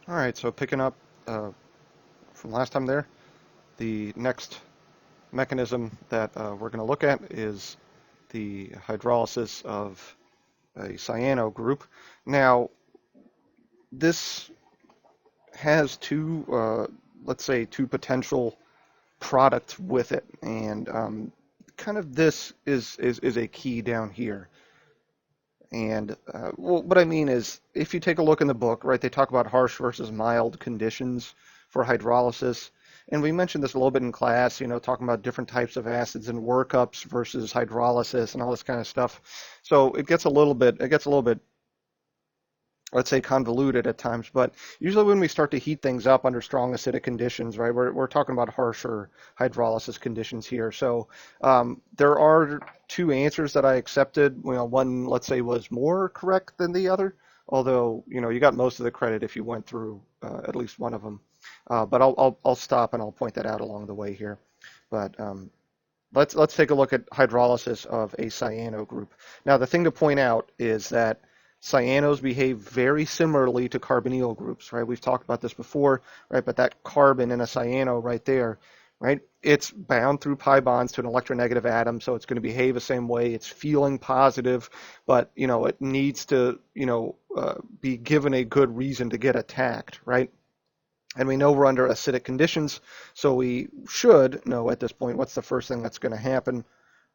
All right, so picking up from last time there, the next mechanism that we're going to look at is the hydrolysis of a cyano group. Now, this has let's say, two potential products with it, and kind of this is a key down here. And well, what I mean is, if you take a look in the book, right, they talk about harsh versus mild conditions for hydrolysis. And we mentioned this a little bit in class, talking about different types of acids and workups versus hydrolysis and all this kind of stuff. So it gets a little bit, let's say, convoluted at times. But usually when we start to heat things up under strong acidic conditions, right, we're talking about harsher hydrolysis conditions here. So there are two answers that I accepted. One, let's say, was more correct than the other, although you got most of the credit if you went through at least one of them. But I'll stop and I'll point that out along the way here. But let's take a look at hydrolysis of a cyano group. Now, the thing to point out is that cyanos behave very similarly to carbonyl groups, right? We've talked about this before, right? But that carbon in a cyano right there, right? It's bound through pi bonds to an electronegative atom, so it's going to behave the same way. It's feeling positive, but it needs to be given a good reason to get attacked, right? And we know we're under acidic conditions, so we should know at this point what's the first thing that's going to happen,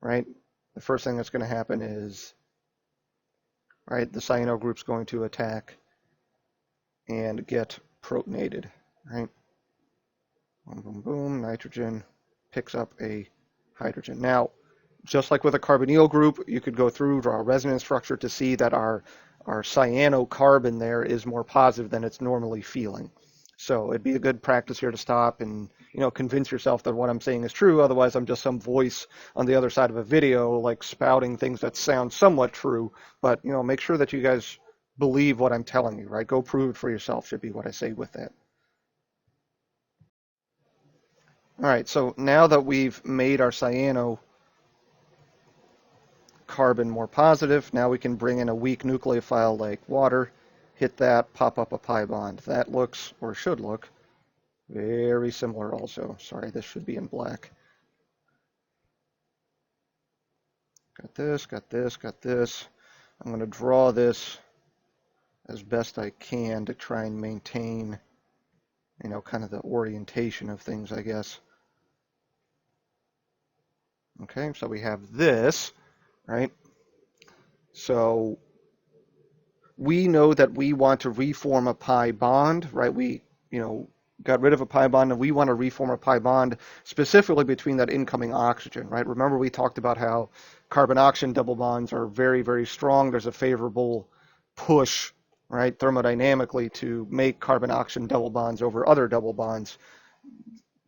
right? The first thing that's going to happen is, right, the cyano group's going to attack and get protonated, right? Boom, boom, boom, nitrogen picks up a hydrogen. Now, just like with a carbonyl group, you could go through, draw a resonance structure to see that our cyanocarbon there is more positive than it's normally feeling. So it'd be a good practice here to stop and convince yourself that what I'm saying is true. Otherwise, I'm just some voice on the other side of a video, like spouting things that sound somewhat true. But make sure that you guys believe what I'm telling you, right? Go prove it for yourself should be what I say with that. All right. So now that we've made our cyano carbon more positive, now we can bring in a weak nucleophile like water, hit that, pop up a pi bond. That looks, or should look, very similar also. Sorry, this should be in black. Got this, got this, got this. I'm going to draw this as best I can to try and maintain, kind of the orientation of things, I guess. Okay, so we have this, right? So we know that we want to reform a pi bond, right? We, got rid of a pi bond and we want to reform a pi bond specifically between that incoming oxygen, right? Remember we talked about how carbon-oxygen double bonds are very, very strong. There's a favorable push, right, thermodynamically to make carbon-oxygen double bonds over other double bonds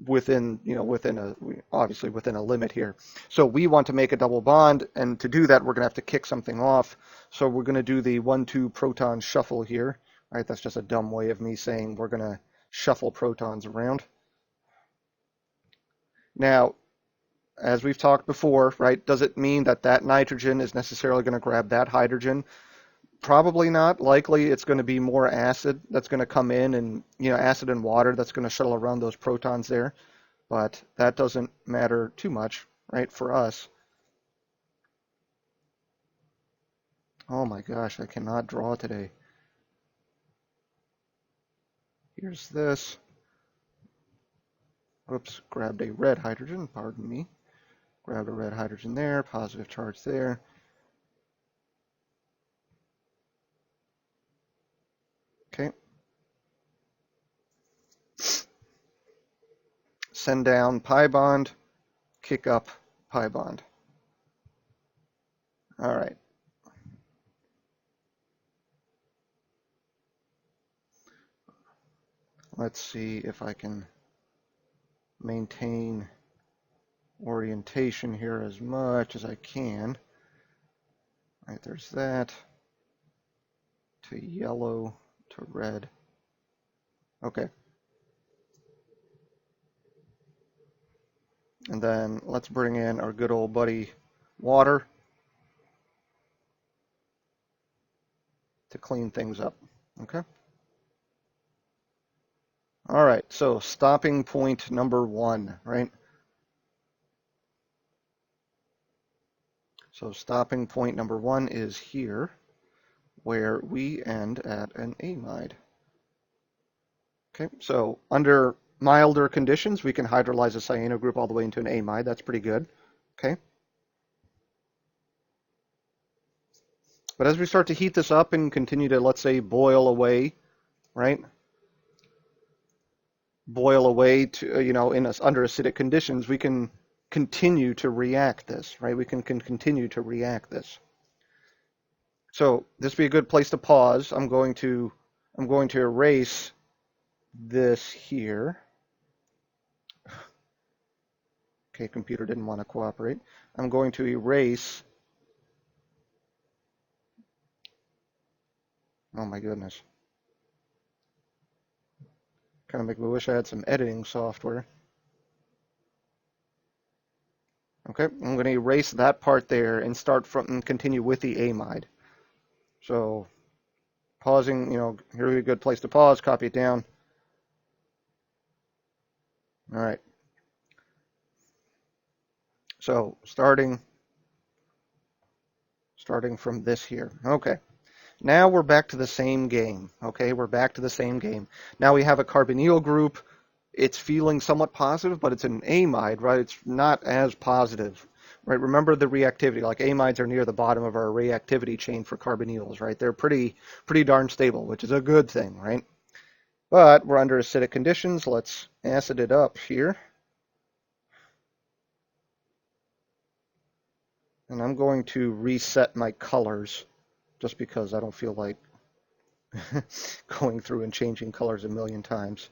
within a limit here. So we want to make a double bond, and to do that, we're going to have to kick something off. So we're going to do the 1-2 proton shuffle here, right? That's just a dumb way of me saying we're going to shuffle protons around. Now, as we've talked before, right, does it mean that that nitrogen is necessarily going to grab that hydrogen? Probably not. Likely it's going to be more acid that's going to come in, and acid and water that's going to shuttle around those protons there. But that doesn't matter too much, right, for us. Oh my gosh, I cannot draw today. Here's this. Oops, grabbed a red hydrogen, pardon me. Grabbed a red hydrogen there, positive charge there. Okay. Send down pi bond, kick up pi bond. All right. Let's see if I can maintain orientation here as much as I can. All right, there's that. To yellow, to red. Okay. And then let's bring in our good old buddy water to clean things up. Okay. All right, so stopping point number 1, right? So stopping point number 1 is here, where we end at an amide. Okay, so under milder conditions, we can hydrolyze a cyano group all the way into an amide. That's pretty good. Okay. But as we start to heat this up and continue to, let's say, boil away, right? Boil away to, under acidic conditions, we can continue to react this, right? We can continue to react this. So this would be a good place to pause. I'm going to erase this here. Okay, computer didn't want to cooperate. I'm going to erase. Oh my goodness. Kind of make me wish I had some editing software. Okay, I'm going to erase that part there and start from and continue with the amide. So pausing, here's a good place to pause, copy it down. All right. So starting from this here. Okay. Now we're back to the same game. Okay, we're back to the same game. Now we have a carbonyl group. It's feeling somewhat positive, but it's an amide, right? It's not as positive, right? Remember the reactivity. Like amides are near the bottom of our reactivity chain for carbonyls, right? They're pretty darn stable, which is a good thing, right? But we're under acidic conditions. Let's acid it up here. And I'm going to reset my colors just because I don't feel like going through and changing colors a million times.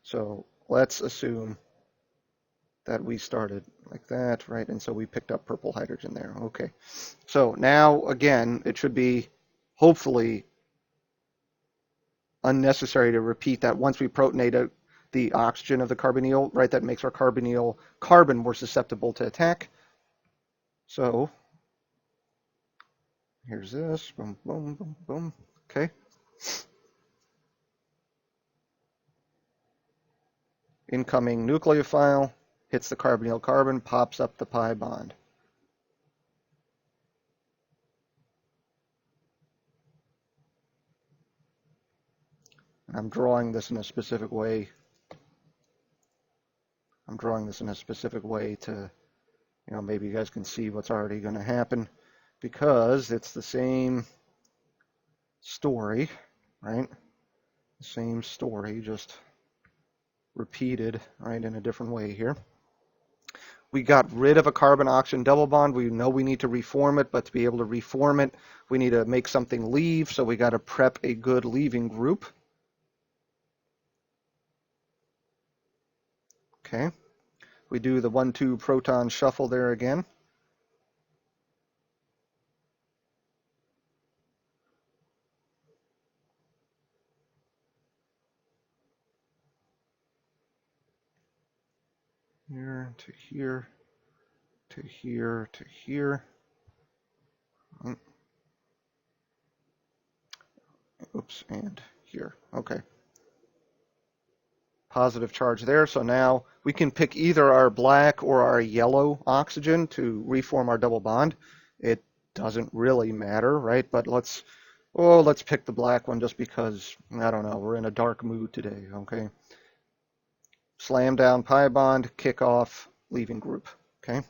So let's assume that we started like that, right? And so we picked up purple hydrogen there. Okay. So now, again, it should be hopefully unnecessary to repeat that once we protonate the oxygen of the carbonyl, right? That makes our carbonyl carbon more susceptible to attack. So here's this. Boom, boom, boom, boom. Okay. Incoming nucleophile hits the carbonyl carbon, pops up the pi bond. I'm drawing this in a specific way. To, maybe you guys can see what's already going to happen because it's the same story, right? The same story, just repeated, right, in a different way here. We got rid of a carbon-oxygen double bond. We know we need to reform it, but to be able to reform it, we need to make something leave, so we got to prep a good leaving group. Okay. We do the 1-2 proton shuffle there again. Here to here to here to here. Oops, and here. Okay. Positive charge there. So now we can pick either our black or our yellow oxygen to reform our double bond. It doesn't really matter, right? But let's pick the black one just because, I don't know, we're in a dark mood today, okay? Slam down pi bond, kick off leaving group, okay?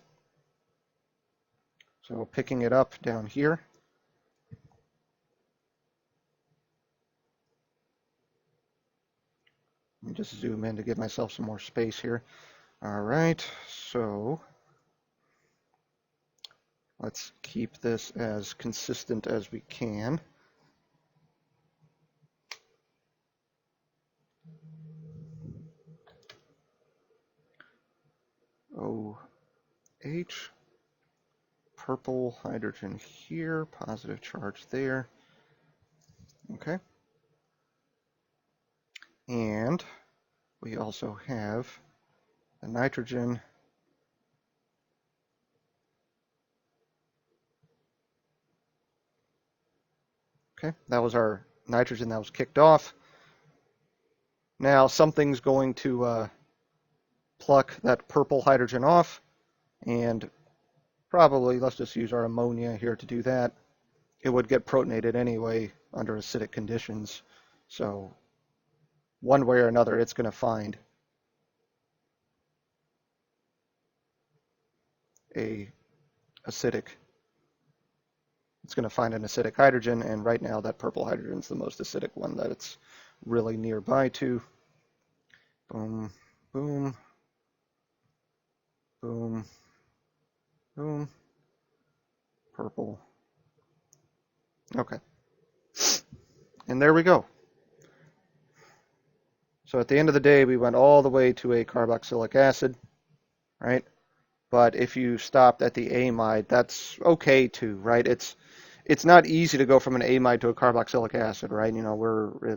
So picking it up down here. Let me just zoom in to give myself some more space here. All right, so let's keep this as consistent as we can. OH, purple hydrogen here, positive charge there. Okay. And we also have the nitrogen. Okay, that was our nitrogen that was kicked off. Now something's going to pluck that purple hydrogen off, and probably, let's just use our ammonia here to do that. It would get protonated anyway under acidic conditions. So one way or another, it's going to find an acidic hydrogen, and right now that purple hydrogen is the most acidic one that it's really nearby to. Boom, boom, boom, boom, purple. Okay. And there we go. So at the end of the day, we went all the way to a carboxylic acid, right? But if you stopped at the amide, that's okay too, right? It's not easy to go from an amide to a carboxylic acid, right?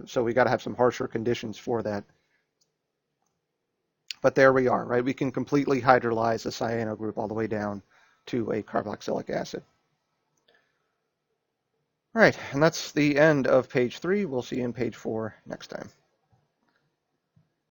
So we got to have some harsher conditions for that. But there we are, right? We can completely hydrolyze a cyano group all the way down to a carboxylic acid. All right, and that's the end of page 3. We'll see you in page 4 next time.